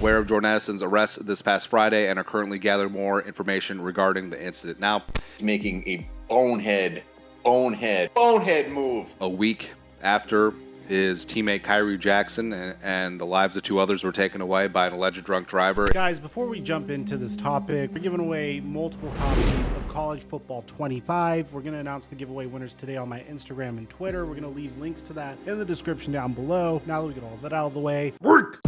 aware of Jordan Addison's arrest this past Friday and are currently gathering more information regarding the incident. Now, making a bonehead move. A week after his teammate Kyrie Jackson and the lives of two others were taken away by an alleged drunk driver. Guys, before we jump into this topic, we're giving away multiple copies of College Football 25. We're going to announce the giveaway winners today on my Instagram and Twitter. We're going to leave links to that in the description down below. Now that we get all that out of the way, work!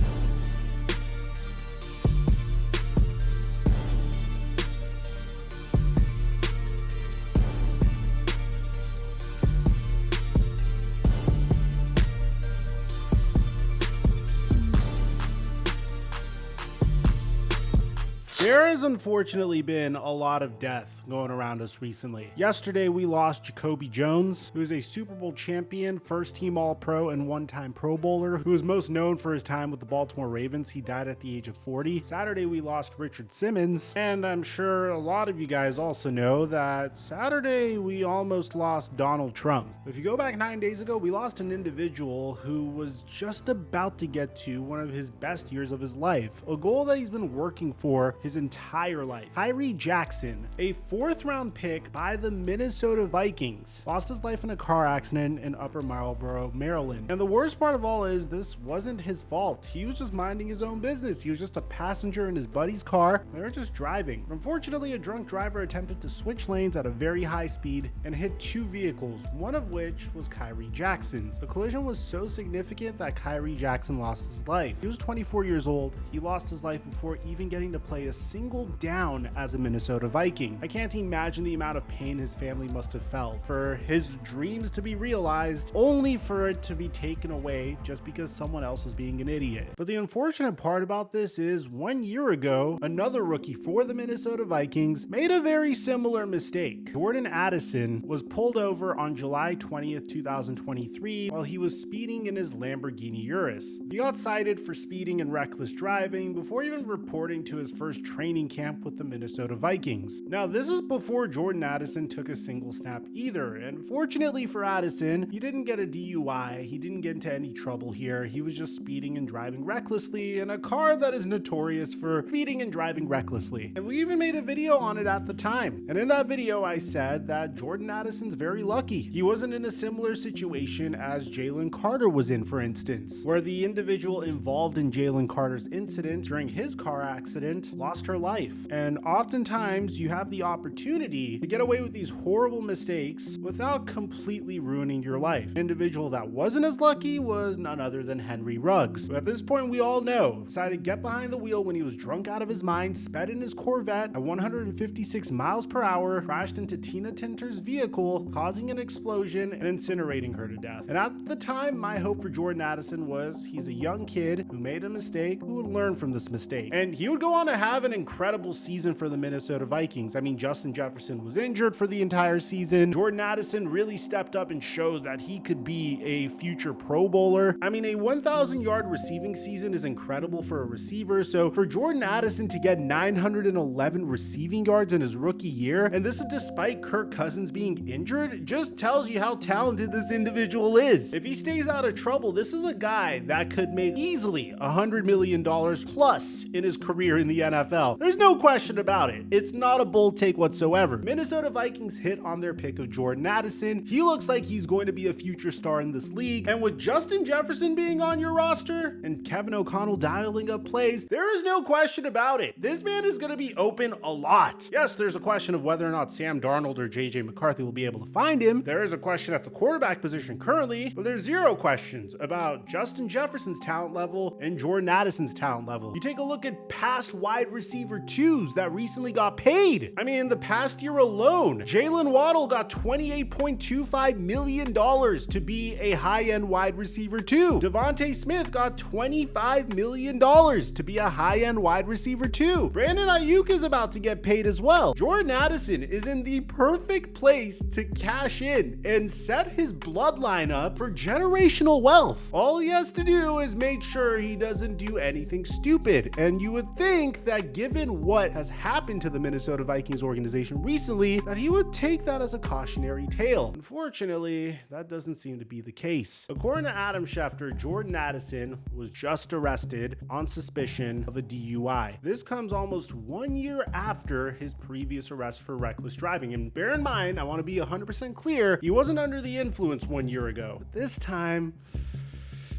There has unfortunately been a lot of death going around us recently. Yesterday, we lost Jacoby Jones, who is a Super Bowl champion, first-team All-Pro, and one-time Pro Bowler, who is most known for his time with the Baltimore Ravens. He died at the age of 40. Saturday, we lost Richard Simmons, and I'm sure a lot of you guys also know that Saturday, we almost lost Donald Trump. If you go back 9 days ago, we lost an individual who was just about to get to one of his best years of his life, a goal that he's been working for his entire life. Kyrie Jackson, a fourth-round pick by the Minnesota Vikings, lost his life in a car accident in Upper Marlboro, Maryland. And the worst part of all is this wasn't his fault. He was just minding his own business. He was just a passenger in his buddy's car. They were just driving. Unfortunately, a drunk driver attempted to switch lanes at a very high speed and hit two vehicles, one of which was Kyrie Jackson's. The collision was so significant that Kyrie Jackson lost his life. He was 24 years old. He lost his life before even getting to play a single down as a Minnesota Viking. I can't imagine the amount of pain his family must have felt for his dreams to be realized, only for it to be taken away just because someone else was being an idiot. But the unfortunate part about this is 1 year ago, another rookie for the Minnesota Vikings made a very similar mistake. Jordan Addison was pulled over on July 20th, 2023 while he was speeding in his Lamborghini Urus. He got cited for speeding and reckless driving before even reporting to his first training camp with the Minnesota Vikings. Now, this is before Jordan Addison took a single snap either, and fortunately for Addison, he didn't get a DUI, he didn't get into any trouble here, he was just speeding and driving recklessly in a car that is notorious for speeding and driving recklessly. And we even made a video on it at the time, and in that video I said that Jordan Addison's very lucky. He wasn't in a similar situation as Jalen Carter was in, for instance, where the individual involved in Jalen Carter's incident during his car accident lost her life. And oftentimes you have the opportunity to get away with these horrible mistakes without completely ruining your life. An individual that wasn't as lucky was none other than Henry Ruggs, who at this point we all know decided to get behind the wheel when he was drunk out of his mind, sped in his Corvette at 156 miles per hour, crashed into Tina Tinter's vehicle, causing an explosion and incinerating her to death. And at the time, my hope for Jordan Addison was he's a young kid who made a mistake, who would learn from this mistake. And he would go on to have an incredible season for the Minnesota Vikings. I mean, Justin Jefferson was injured for the entire season. Jordan Addison really stepped up and showed that he could be a future Pro Bowler. I mean, a 1,000-yard receiving season is incredible for a receiver. So for Jordan Addison to get 911 receiving yards in his rookie year, and this is despite Kirk Cousins being injured, just tells you how talented this individual is. If he stays out of trouble, this is a guy that could make easily $100 million plus in his career in the NFL. There's no question about it. It's not a bold take whatsoever. Minnesota Vikings hit on their pick of Jordan Addison. He looks like he's going to be a future star in this league. And with Justin Jefferson being on your roster and Kevin O'Connell dialing up plays, there is no question about it. This man is going to be open a lot. Yes, there's a question of whether or not Sam Darnold or JJ McCarthy will be able to find him. There is a question at the quarterback position currently, but there's zero questions about Justin Jefferson's talent level and Jordan Addison's talent level. You take a look at past wide receiver twos that recently got paid. I mean, in the past year alone, Jalen Waddle got $28.25 million to be a high-end wide receiver two. Devontae Smith got $25 million to be a high-end wide receiver two. Brandon Ayuk is about to get paid as well. Jordan Addison is in the perfect place to cash in and set his bloodline up for generational wealth. All he has to do is make sure he doesn't do anything stupid. And you would think that given what has happened to the Minnesota Vikings organization recently, that he would take that as a cautionary tale. Unfortunately, that doesn't seem to be the case. According to Adam Schefter, Jordan Addison was just arrested on suspicion of a DUI. This comes almost 1 year after his previous arrest for reckless driving. And bear in mind, I want to be 100% clear, he wasn't under the influence 1 year ago. But this time,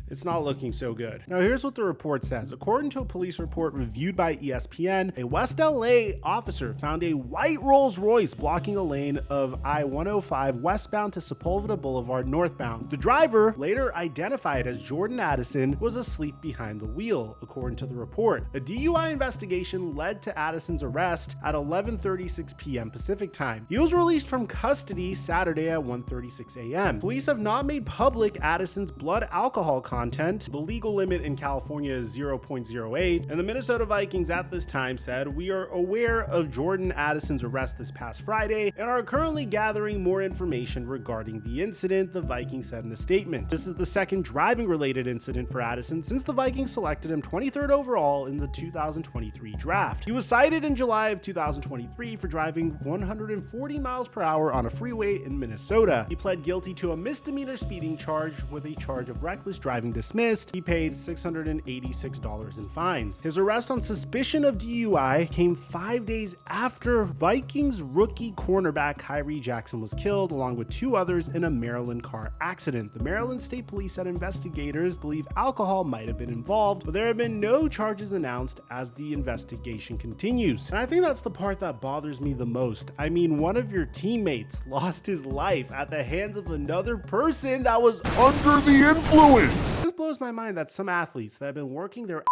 it's not looking so good. Now, here's what the report says. According to a police report reviewed by ESPN, a West LA officer found a white Rolls Royce blocking a lane of I-105 westbound to Sepulveda Boulevard northbound. The driver, later identified as Jordan Addison, was asleep behind the wheel, according to the report. A DUI investigation led to Addison's arrest at 11:36 p.m. Pacific time. He was released from custody Saturday at 1:36 a.m. Police have not made public Addison's blood alcohol content. The legal limit in California is 0.08, and the Minnesota Vikings at this time said, "We are aware of Jordan Addison's arrest this past Friday and are currently gathering more information regarding the incident," the Vikings said in a statement. This is the second driving-related incident for Addison since the Vikings selected him 23rd overall in the 2023 draft. He was cited in July of 2023 for driving 140 miles per hour on a freeway in Minnesota. He pled guilty to a misdemeanor speeding charge with a charge of reckless driving dismissed. He paid $686 in fines. His arrest on suspicion of DUI came 5 days after Vikings rookie cornerback Kyrie Jackson was killed, along with 2 others in a Maryland car accident. The Maryland State Police said investigators believe alcohol might have been involved, but there have been no charges announced as the investigation continues. And I think that's the part that bothers me the most. I mean, one of your teammates lost his life at the hands of another person that was under the influence. It blows my mind that some athletes that have been working their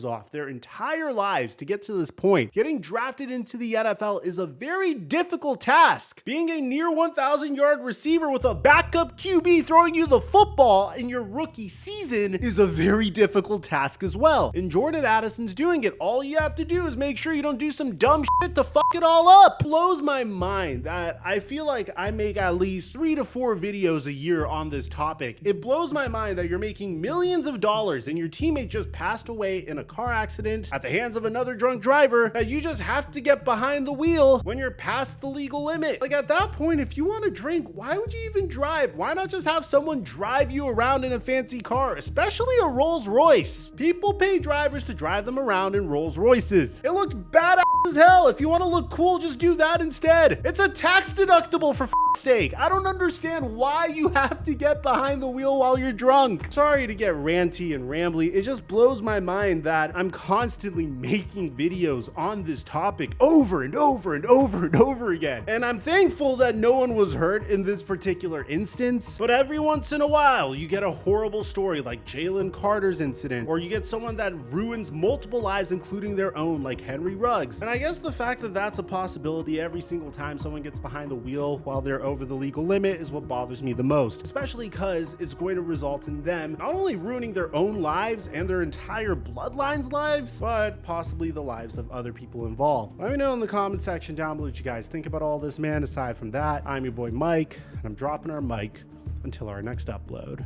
off their entire lives to get to this point. Getting drafted into the NFL is a very difficult task. Being a near 1,000-yard receiver with a backup QB throwing you the football in your rookie season is a very difficult task as well. And Jordan Addison's doing it. All you have to do is make sure you don't do some dumb shit to fuck it all up. Blows my mind that I feel like I make at least 3 to 4 videos a year on this topic. It blows my mind that you're making millions of dollars and your teammate just passed away in a car accident at the hands of another drunk driver, that you just have to get behind the wheel when you're past the legal limit. Like, at that point, if you want to drink, why would you even drive? Why not just have someone drive you around in a fancy car, especially a Rolls Royce? People pay drivers to drive them around in Rolls Royces. It looks badass as hell. If you want to look cool, just do that instead. It's a tax deductible, for f***'s sake. I don't understand why you have to get behind the wheel while you're drunk. Sorry to get ranty and rambly. It just blows my mind that I'm constantly making videos on this topic over and over and over and over again. And I'm thankful that no one was hurt in this particular instance, but every once in a while you get a horrible story like Jalen Carter's incident, or you get someone that ruins multiple lives, including their own, like Henry Ruggs. And I guess the fact that that's a possibility every single time someone gets behind the wheel while they're over the legal limit is what bothers me the most, especially because it's going to result in them not only ruining their own lives and their entire bloodline lives, but possibly the lives of other people involved. Let me know in the comment section down below what you guys think about all this, man. Aside from that, I'm your boy Mike, and I'm dropping our mic until our next upload.